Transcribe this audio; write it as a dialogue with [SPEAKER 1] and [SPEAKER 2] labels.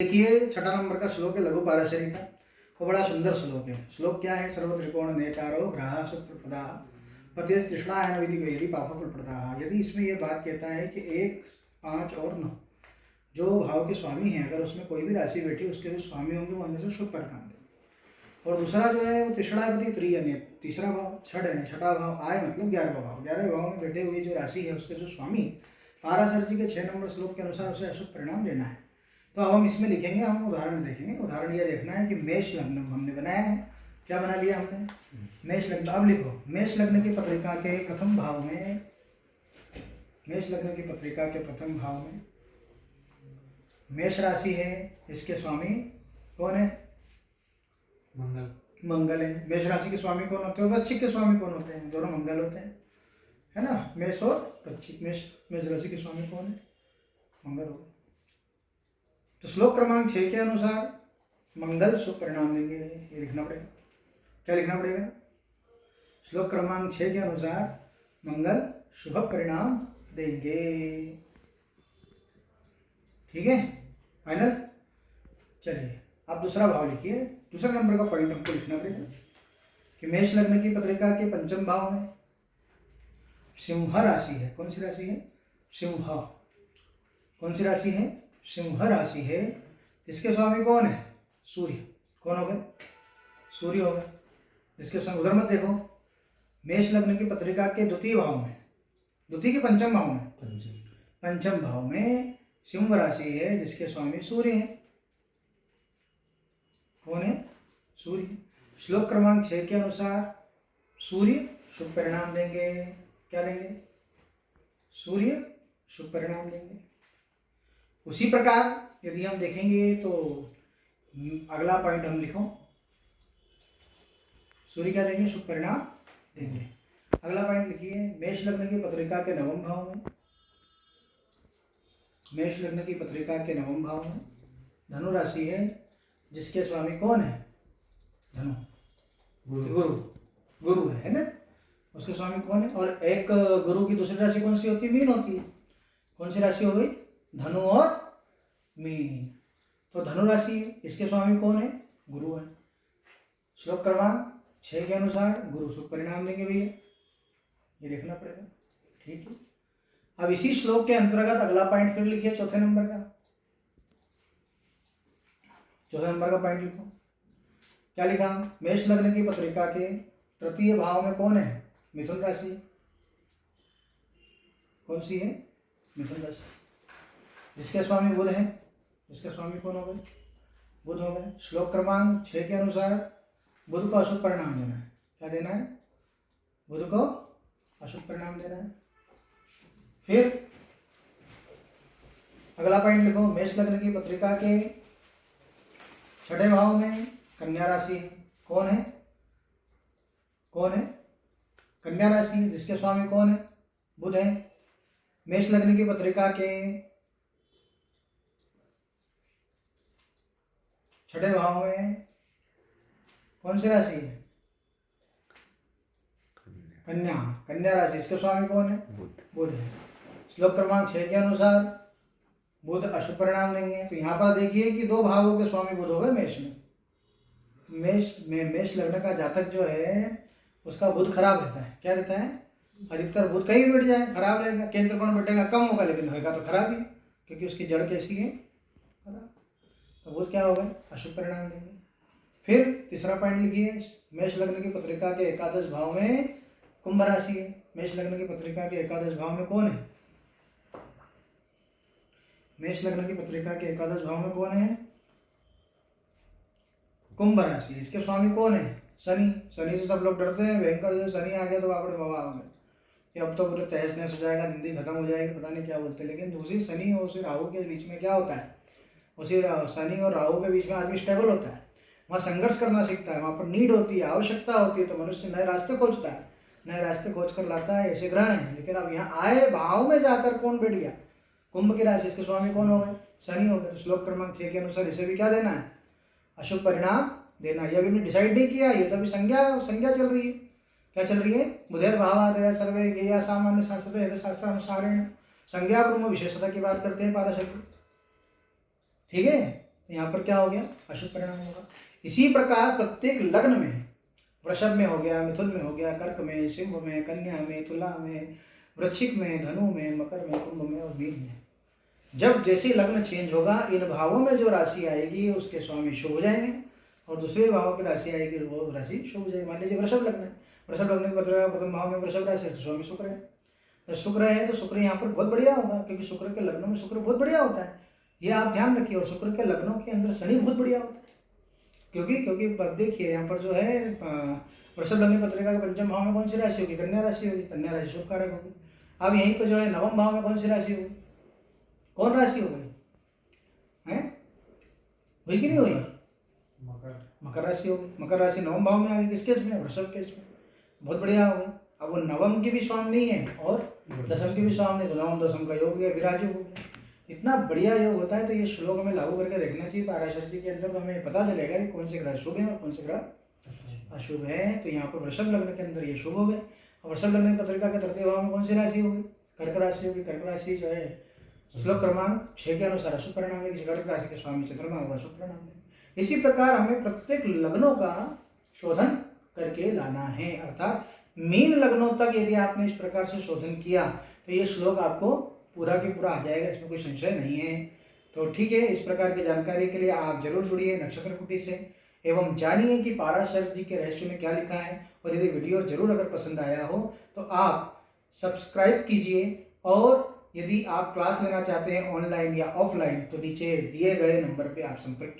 [SPEAKER 1] देखिए छठा नंबर का श्लोक है लघु पाराशरी का। वो बड़ा सुंदर श्लोक है। श्लोक क्या है? सर्व त्रिकोण नेतारो ग्रहा सुप्रदा पति तृष्णायन विधि वेदी पाप प्रदा। यदि इसमें यह बात कहता है कि 1, 5 और 9 जो भाव के स्वामी हैं, अगर उसमें कोई भी राशि बैठी उसके जो स्वामी होंगे वो हमेशा शुभ परिणाम देंगे। और दूसरा जो है वो तृष्णापति त्रिय, तीसरा भाव छठ है, छठा भाव आय मतलब 11वां भाव, 11वें भाव में बैठे हुए जो राशि है उसके जो स्वामी पाराशर जी के 6 नंबर श्लोक के अनुसार उसे अशुभ परिणाम देना है। तो अब हम इसमें लिखेंगे, हम उदाहरण देखेंगे। उदाहरण ये देखना है कि मेष लग्न हमने बनाया है। क्या बना लिया हमने? मेष लग्न। अब लिखो, मेष लग्न की पत्रिका के प्रथम भाव में, मेष लग्न की पत्रिका के प्रथम भाव में मेष राशि है। इसके स्वामी कौन है? मंगल। मंगल है। मेष राशि के स्वामी कौन होते हैं? वृश्चिक के स्वामी कौन होते हैं? दोनों मंगल होते हैं, है ना। मेष और वृश्चिक। मेष राशि के स्वामी कौन है? मंगल हो। तो श्लोक क्रमांक 6 के अनुसार मंगल शुभ परिणाम देंगे, ये लिखना पड़ेगा। क्या लिखना पड़ेगा? श्लोक क्रमांक 6 के अनुसार मंगल शुभ परिणाम देंगे। ठीक है, फाइनल। चलिए आप दूसरा भाव लिखिए। दूसरा नंबर का पॉइंट हमको लिखना पड़ेगा कि मेष लग्न की पत्रिका के पंचम भाव में सिंह राशि है। कौन सी राशि है? सिंह। कौन सी राशि है? सिंह राशि है। इसके स्वामी कौन है? सूर्य। कौन हो गए? सूर्य हो गए। इसके स्वामी, उधर मत देखो, मेष लग्न की पत्रिका के द्वितीय भाव में, द्वितीय के पंचम भाव में, पंचम भाव में सिंह राशि है जिसके स्वामी सूर्य है। कौन है? सूर्य। श्लोक क्रमांक 6 के अनुसार सूर्य शुभ परिणाम देंगे। क्या देंगे? सूर्य शुभ परिणाम देंगे। उसी प्रकार यदि हम देखेंगे तो अगला पॉइंट हम लिखो, सूर्य क्या देंगे? शुभ परिणाम देंगे। अगला पॉइंट लिखिए, मेष लग्न की पत्रिका के नवम भाव में, मेष लग्न की पत्रिका के नवम भाव में धनु राशि है जिसके स्वामी कौन है? धनु। गुरु। गुरु है ना, उसके स्वामी कौन है? और एक गुरु की दूसरी राशि कौन सी होती है? मीन होती है। कौन सी राशि हो गई? धनु और मीन। तो धनु राशि है, इसके स्वामी कौन है? गुरु है। श्लोक क्रमांक 6 के अनुसार गुरु शुभ परिणाम देंगे भैया, ये लिखना पड़ेगा। ठीक है, अब इसी श्लोक के अंतर्गत अगला पॉइंट फिर लिखिए, चौथे नंबर का। चौथे नंबर का पॉइंट लिखो। क्या लिखा? मेष लग्न की पत्रिका के तृतीय भाव में कौन है? मिथुन राशि। कौन सी है? मिथुन राशि। जिसके स्वामी बुध है। इसके स्वामी कौन हो गए? बुध हो गए। श्लोक क्रमांक 6 के अनुसार बुध को अशुभ परिणाम देना है। क्या देना है? बुध को अशुभ परिणाम देना है। फिर अगला पॉइंट लिखो, मेष लग्न की पत्रिका के छठे भाव में कन्या राशि है। कौन है? कौन है? कन्या राशि है जिसके स्वामी कौन है? बुध है। मेष लग्न की पत्रिका के छठे भाव में कौन सी राशि है? कन्या। कन्या राशि, इसके स्वामी कौन है? बुध है। श्लोक क्रमांक 6 के अनुसार बुध अशुभ परिणाम देंगे। तो यहाँ पर देखिए कि 2 भावों के स्वामी बुध हो गए मेष में। मेष लग्न का जातक जो है उसका बुध खराब रहता है। क्या रहता है? अधिकतर बुध कहीं भी बैठ जाए खराब रहेगा। केंद्र कोण बैठेगा कम होगा, लेकिन होगा तो खराब ही, क्योंकि उसकी जड़ कैसी है? खराब। तो बुध क्या हो गए? अशुभ परिणाम देंगे। फिर तीसरा पॉइंट लिखिए, मेष लग्न की पत्रिका के एकादश भाव में कुंभ राशि है। मेष लग्न की पत्रिका के एकादश भाव में कौन है? मेष लग्न की पत्रिका के एकादश भाव में कौन है? कुंभ राशि। इसके स्वामी कौन है? शनि। शनि से सब लोग डरते हैं, भयंकर शनि आ गया तो आपने बाबा हो गए, ये अब तो पूरे तहस नहस हो जाएगा, जिंदगी खत्म हो जाएगी, पता नहीं क्या बोलते हैं। लेकिन उसी शनि और उसी राहु के बीच में क्या होता है? उसी शनि और राहु के बीच में आदमी स्टेबल होता है, वहाँ संघर्ष करना सीखता है, वहाँ पर नीड होती है, आवश्यकता होती है, तो मनुष्य नए रास्ते खोजता है, नए रास्ते खोज कर लाता है। ऐसे ग्रह हैं। लेकिन अब यहाँ आए भाव में जाकर कौन बैठ गया? कुंभ की राशि। इसके स्वामी कौन हो गए? शनि हो गए। तो श्लोक क्रमांक 6 के अनुसार इसे भी क्या देना है? अशुभ परिणाम देना। ये अभी डिसाइड नहीं किया, ये तो अभी संज्ञा चल रही है। क्या चल रही है? बुधेर भावादय सर्वे ज्ञेया सामान्य शास्त्रानुसारेण संज्ञा ब्रह्म विशेषता की बात करते हैं पाराशर। ठीक है, तो यहाँ पर क्या हो गया, अशुभ परिणाम होगा। इसी प्रकार प्रत्येक लग्न में, वृषभ में हो गया, मिथुन में हो गया, कर्क में, सिंह में, कन्या में, तुला में, वृश्चिक में, धनु में, मकर में, कुंभ में और मीन में, जब जैसे लग्न चेंज होगा इन भावों में जो राशि आएगी उसके स्वामी शुभ हो जाएंगे और दूसरे भावों की राशि आएगी वो राशि शुभ हो जाएगी। मान लीजिए वृषभ लग्न है, वृषभ लग्न के प्रथम भाव में वृषभ राशि है, स्वामी शुक्र है। तो शुक्र है तो शुक्र यहाँ पर बहुत बढ़िया होगा, क्योंकि शुक्र के लग्नों में शुक्र बहुत बढ़िया होता है, ये आप ध्यान रखिए। और शुक्र के लग्नों के अंदर शनि बहुत बढ़िया होता है, क्योंकि देखिए यहाँ पर जो है वृषभ लग्न पत्रिका के पंचम भाव में कौन सी राशि होगी, कन्या राशि होगी, कन्या राशि शुभ कारक होगी। अब यहीं पर जो है नवम भाव में कौन सी राशि होगी, कौन राशि हो गई है, हुई कि नहीं हुई, मकर राशि होगी। मकर राशि नवम भाव में आ गई, किस केस में, वृषभ केस में, बहुत बढ़िया हो गई। अब वो नवम की भी स्वामी है और दशम की भी स्वामी है, तो नवम दशम का योग है, विराज योग हो गया। इतना बढ़िया योग होता है, तो ये श्लोक हमें लागू करके देखना चाहिए पाराशर जी के अंदर, तो हमें पता चलेगा कि कौन से ग्रह शुभ है और कौन से ग्रह अशुभ है। तो यहाँ पर वृषभ लग्न के अंदर ये शुभ हो गए। और वृषभ लग्न की पत्रिका के तृतीय भाव में कौन सी राशि होगी, कर्क राशि होगी। कर्क राशि जो है श्लोक क्रमांक 6 के अनुसार अशुभ परिणाम है, कर्क राशि के स्वामी चंद्रमा होगा, शुभ परिणाम है। इसी प्रकार हमें प्रत्येक लग्नों का शोधन करके लाना है, अर्थात मीन लग्नों तक यदि आपने इस प्रकार से शोधन किया तो ये श्लोक आपको पूरा के पूरा आ जाएगा, इसमें कोई संशय नहीं है। तो ठीक है, इस प्रकार की जानकारी के लिए आप जरूर जुड़िए नक्षत्र कुटी से एवं जानिए कि पाराशर जी के रहस्य में क्या लिखा है। और यदि वीडियो जरूर अगर पसंद आया हो तो आप सब्सक्राइब कीजिए, और यदि आप क्लास लेना चाहते हैं ऑनलाइन या ऑफलाइन तो नीचे दिए गए नंबर पे आप संपर्क कीजिए।